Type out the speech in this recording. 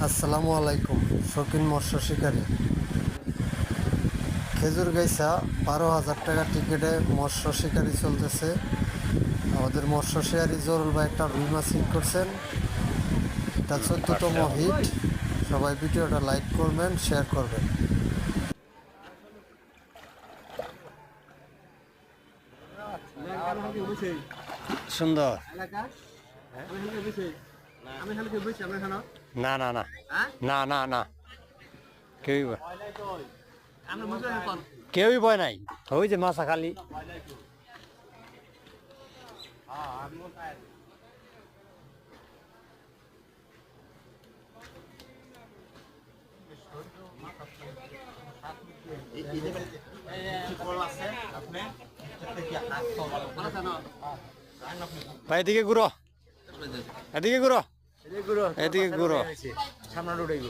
আসসালামু আলাইকুম। শৌখিন মৎস্য শিকারী খেজুরগাইছা 12,000 টাকা টিকিটে মৎস্য শিকারী চলতেছে। আমাদের মৎস্য শিকারী জরুল ভাই একটা রুই মাছ হিট করছেন। এটা 14তম হিট। সবাই ভিডিওটা লাইক করবেন, শেয়ার করবেন। সুন্দর। না না না না না না কেউই ভয় নাই। ওই যে মাছা খালি ভাই এদিকে ঘুরো, এদিকে ঘুরো, এদিকে ঘুরো, সামনে উঠাইব।